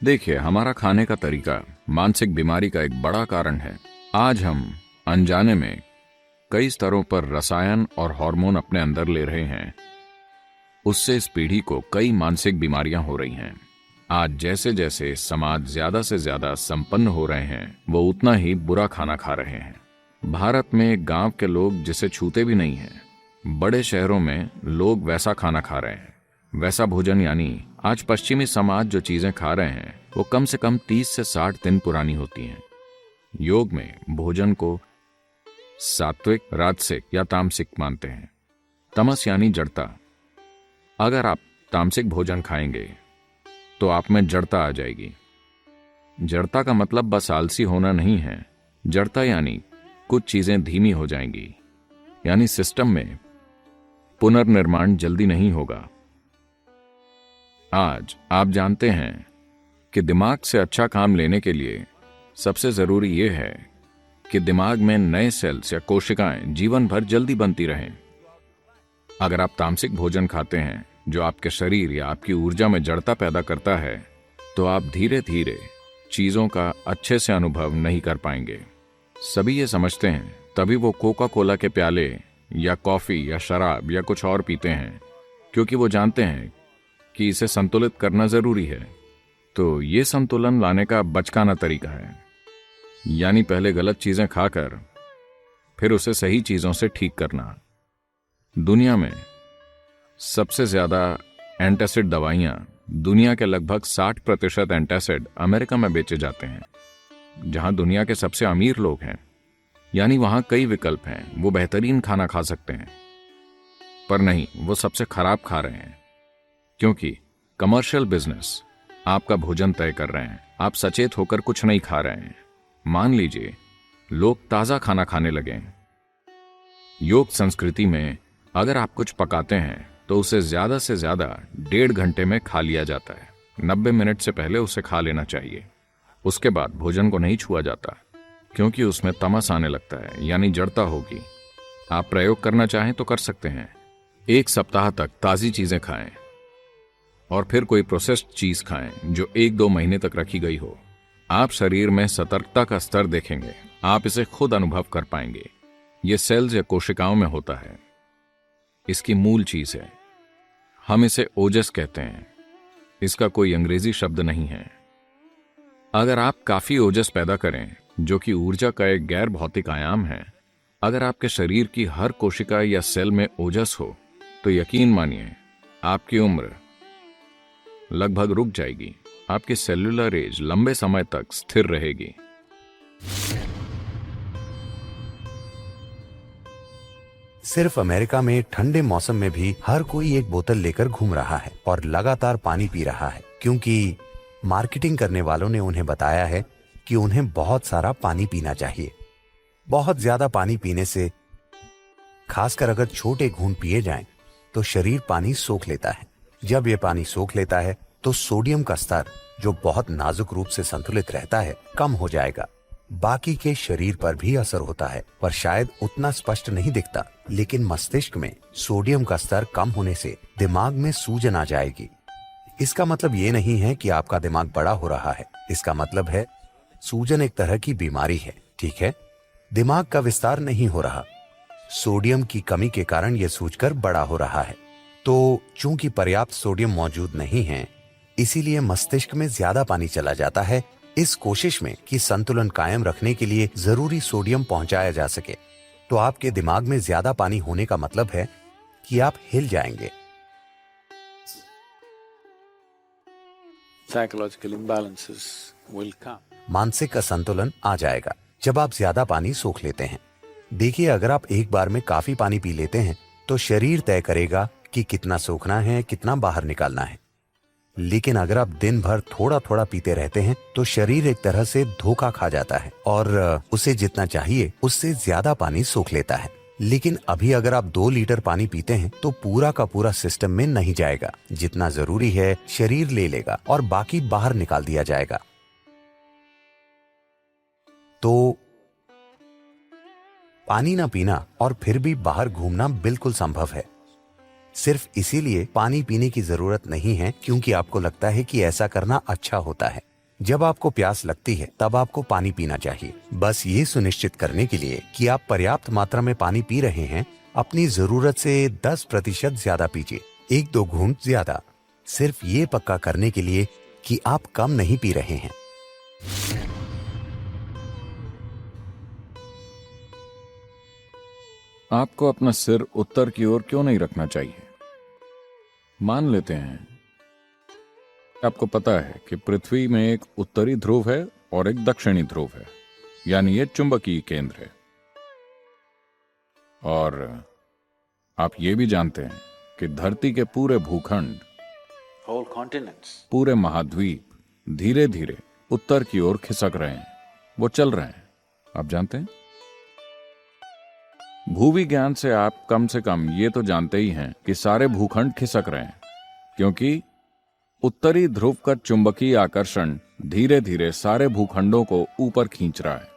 देखिए, हमारा खाने का तरीका मानसिक बीमारी का एक बड़ा कारण है। आज हम अनजाने में कई स्तरों पर रसायन और हार्मोन अपने अंदर ले रहे हैं। उससे इस पीढ़ी को कई मानसिक बीमारियां हो रही हैं। आज जैसे जैसे समाज ज्यादा से ज्यादा संपन्न हो रहे हैं, वो उतना ही बुरा खाना खा रहे हैं। भारत में गांव के लोग जिसे छूते भी नहीं हैं, बड़े शहरों में लोग वैसा खाना खा रहे हैं। वैसा भोजन यानी आज पश्चिमी समाज जो चीजें खा रहे हैं वो कम से कम 30 से 60 दिन पुरानी होती हैं। योग में भोजन को सात्विक, राजसिक या तामसिक मानते हैं। तमस यानी जड़ता। अगर आप तामसिक भोजन खाएंगे तो आप में जड़ता आ जाएगी। जड़ता का मतलब बस आलसी होना नहीं है। जड़ता यानी कुछ चीजें धीमी हो जाएंगी, यानी सिस्टम में पुनर्निर्माण जल्दी नहीं होगा। आज आप जानते हैं कि दिमाग से अच्छा काम लेने के लिए सबसे जरूरी यह है कि दिमाग में नए सेल्स या कोशिकाएं जीवन भर जल्दी बनती रहें। अगर आप तामसिक भोजन खाते हैं जो आपके शरीर या आपकी ऊर्जा में जड़ता पैदा करता है, तो आप धीरे धीरे चीजों का अच्छे से अनुभव नहीं कर पाएंगे। सभी ये समझते हैं, तभी वो कोका कोला के प्याले या कॉफी या शराब या कुछ और पीते हैं, क्योंकि वो जानते हैं कि इसे संतुलित करना जरूरी है। तो ये संतुलन लाने का बचकाना तरीका है, यानी पहले गलत चीजें खाकर फिर उसे सही चीजों से ठीक करना। दुनिया में सबसे ज्यादा एंटासिड दवाइयां, दुनिया के लगभग 60% एंटासिड अमेरिका में बेचे जाते हैं, जहां दुनिया के सबसे अमीर लोग हैं। यानी वहां कई विकल्प हैं, वो बेहतरीन खाना खा सकते हैं, पर नहीं, वो सबसे खराब खा रहे हैं, क्योंकि कमर्शियल बिजनेस आपका भोजन तय कर रहे हैं। आप सचेत होकर कुछ नहीं खा रहे हैं। मान लीजिए लोग ताजा खाना खाने लगे। योग संस्कृति में अगर आप कुछ पकाते हैं तो उसे ज्यादा से ज्यादा 1.5 घंटे में खा लिया जाता है। 90 मिनट से पहले उसे खा लेना चाहिए। उसके बाद भोजन को नहीं छुआ जाता, क्योंकि उसमें तमस आने लगता है, यानी जड़ता होगी। आप प्रयोग करना चाहें तो कर सकते हैं। 1 सप्ताह तक ताजी चीजें खाएं और फिर कोई प्रोसेस्ड चीज खाएं जो 1-2 महीने तक रखी गई हो। आप शरीर में सतर्कता का स्तर देखेंगे। आप इसे खुद अनुभव कर पाएंगे। यह सेल्स या कोशिकाओं में होता है। इसकी मूल चीज है। हम इसे ओजस कहते हैं। इसका कोई अंग्रेजी शब्द नहीं है। अगर आप काफी ओजस पैदा करें, जो कि ऊर्जा का एक गैर भौतिक आयाम है, अगर आपके शरीर की हर कोशिका या सेल में ओजस हो, तो यकीन मानिए आपकी उम्र लगभग रुक जाएगी। आपकी सेल्यूलर एज लंबे समय तक स्थिर रहेगी। सिर्फ अमेरिका में ठंडे मौसम में भी हर कोई एक बोतल लेकर घूम रहा है और लगातार पानी पी रहा है, क्योंकि मार्केटिंग करने वालों ने उन्हें बताया है कि उन्हें बहुत सारा पानी पीना चाहिए। बहुत ज्यादा पानी पीने से, खासकर अगर छोटे घूंट पिए जाएं, तो शरीर पानी सोख लेता है। जब ये पानी सोख लेता है तो सोडियम का स्तर, जो बहुत नाजुक रूप से संतुलित रहता है, कम हो जाएगा। बाकी के शरीर पर भी असर होता है, पर शायद उतना स्पष्ट नहीं दिखता। लेकिन मस्तिष्क में सोडियम का स्तर कम होने से दिमाग में सूजन आ जाएगी। इसका मतलब ये नहीं है कि आपका दिमाग बड़ा हो रहा है। इसका मतलब है सूजन एक तरह की बीमारी है, ठीक है? दिमाग का विस्तार नहीं हो रहा। सोडियम की कमी के कारण यह सूजकर बड़ा हो रहा है। तो चूंकि पर्याप्त सोडियम मौजूद नहीं है, इसीलिए मस्तिष्क में ज्यादा पानी चला जाता है, इस कोशिश में कि संतुलन कायम रखने के लिए जरूरी सोडियम पहुंचाया जा सके। तो आपके दिमाग में ज्यादा पानी होने का मतलब है कि आप हिल जाएंगे। Psychological imbalances will come. मानसिक असंतुलन आ जाएगा जब आप ज्यादा पानी सोख लेते हैं। देखिए, अगर आप एक बार में काफी पानी पी लेते हैं तो शरीर तय करेगा कि कितना सोखना है, कितना बाहर निकालना है। लेकिन अगर आप दिन भर थोड़ा थोड़ा पीते रहते हैं तो शरीर एक तरह से धोखा खा जाता है और उसे जितना चाहिए उससे ज्यादा पानी सोख लेता है। लेकिन अभी अगर आप 2 लीटर पानी पीते हैं तो पूरा का पूरा सिस्टम में नहीं जाएगा। जितना जरूरी है शरीर ले लेगा और बाकी बाहर निकाल दिया जाएगा। तो पानी ना पीना और फिर भी बाहर घूमना बिल्कुल संभव है। सिर्फ इसीलिए पानी पीने की जरूरत नहीं है क्योंकि आपको लगता है कि ऐसा करना अच्छा होता है। जब आपको प्यास लगती है तब आपको पानी पीना चाहिए। बस ये सुनिश्चित करने के लिए कि आप पर्याप्त मात्रा में पानी पी रहे हैं, अपनी जरूरत से 10% ज्यादा पीजिए, 1-2 घूंट ज्यादा, सिर्फ ये पक्का करने के लिए कि आप कम नहीं पी रहे हैं। आपको अपना सिर उत्तर की ओर क्यों नहीं रखना चाहिए? मान लेते हैं आपको पता है कि पृथ्वी में एक उत्तरी ध्रुव है और एक दक्षिणी ध्रुव है, यानी ये चुंबकीय केंद्र है। और आप ये भी जानते हैं कि धरती के पूरे भूखंड, whole continents, पूरे महाद्वीप धीरे धीरे उत्तर की ओर खिसक रहे हैं, वो चल रहे हैं। आप जानते हैं, भूविज्ञान से आप कम से कम ये तो जानते ही हैं कि सारे भूखंड खिसक रहे हैं, क्योंकि उत्तरी ध्रुव का चुंबकीय आकर्षण धीरे धीरे सारे भूखंडों को ऊपर खींच रहा है।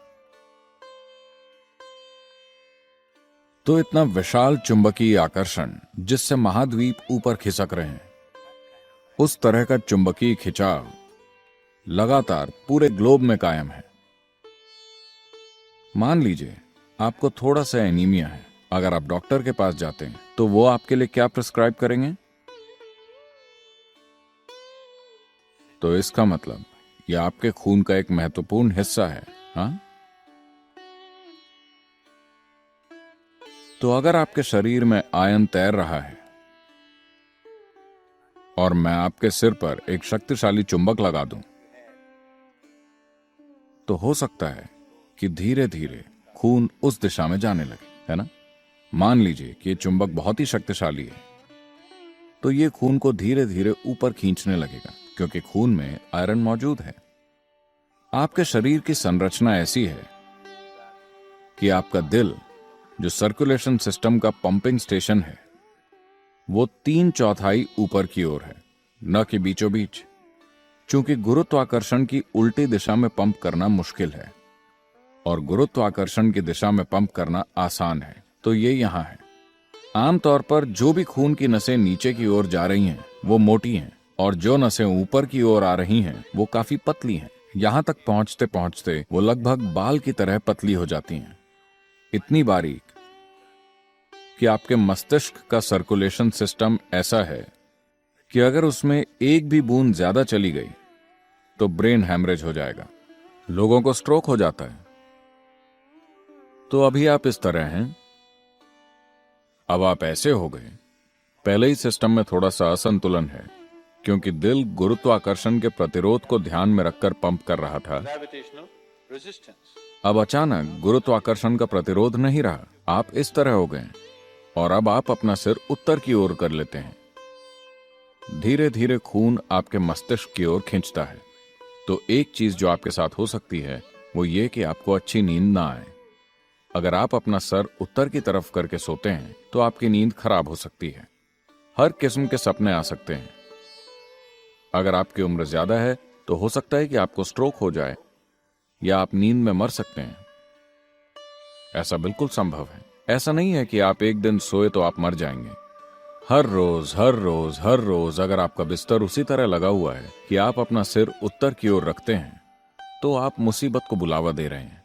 तो इतना विशाल चुंबकीय आकर्षण जिससे महाद्वीप ऊपर खिसक रहे हैं, उस तरह का चुंबकीय खिंचाव लगातार पूरे ग्लोब में कायम है। मान लीजिए आपको थोड़ा सा एनीमिया है। अगर आप डॉक्टर के पास जाते हैं तो वो आपके लिए क्या प्रिस्क्राइब करेंगे? तो इसका मतलब यह आपके खून का एक महत्वपूर्ण हिस्सा है। हाँ, तो अगर आपके शरीर में आयन तैर रहा है और मैं आपके सिर पर एक शक्तिशाली चुंबक लगा दूं, तो हो सकता है कि धीरे धीरे खून उस दिशा में जाने लगे, है ना? मान लीजिए कि ये चुंबक बहुत ही शक्तिशाली है, तो ये खून को धीरे धीरे ऊपर खींचने लगेगा, क्योंकि खून में आयरन मौजूद है। आपके शरीर की संरचना ऐसी है कि आपका दिल, जो सर्कुलेशन सिस्टम का पंपिंग स्टेशन है, वो 3/4 ऊपर की ओर है, न कि बीचों बीच। चूंकि गुरुत्वाकर्षण की उल्टी दिशा में पंप करना मुश्किल है और गुरुत्वाकर्षण की दिशा में पंप करना आसान है, तो ये यहां है। आमतौर पर जो भी खून की नसें नीचे की ओर जा रही हैं वो मोटी हैं, और जो नसें ऊपर की ओर आ रही हैं वो काफी पतली हैं। यहां तक पहुंचते पहुंचते वो लगभग बाल की तरह पतली हो जाती हैं, इतनी बारीक कि आपके मस्तिष्क का सर्कुलेशन सिस्टम ऐसा है कि अगर उसमें एक भी बूंद ज्यादा चली गई तो ब्रेन हैमरेज हो जाएगा, लोगों को स्ट्रोक हो जाता है। तो अभी आप इस तरह हैं, अब आप ऐसे हो गए। पहले ही सिस्टम में थोड़ा सा असंतुलन है, क्योंकि दिल गुरुत्वाकर्षण के प्रतिरोध को ध्यान में रखकर पंप कर रहा था। gravitational resistance. अब अचानक गुरुत्वाकर्षण का प्रतिरोध नहीं रहा, आप इस तरह हो गए और अब आप अपना सिर उत्तर की ओर कर लेते हैं। धीरे धीरे खून आपके मस्तिष्क की ओर खींचता है। तो एक चीज जो आपके साथ हो सकती है वो ये कि आपको अच्छी नींद ना आए। अगर आप अपना सर उत्तर की तरफ करके सोते हैं तो आपकी नींद खराब हो सकती है। हर किस्म के सपने आ सकते हैं। अगर आपकी उम्र ज्यादा है तो हो सकता है कि आपको स्ट्रोक हो जाए या आप नींद में मर सकते हैं। ऐसा बिल्कुल संभव है। ऐसा नहीं है कि आप एक दिन सोए तो आप मर जाएंगे। हर रोज अगर आपका बिस्तर उसी तरह लगा हुआ है कि आप अपना सिर उत्तर की ओर रखते हैं, तो आप मुसीबत को बुलावा दे रहे हैं।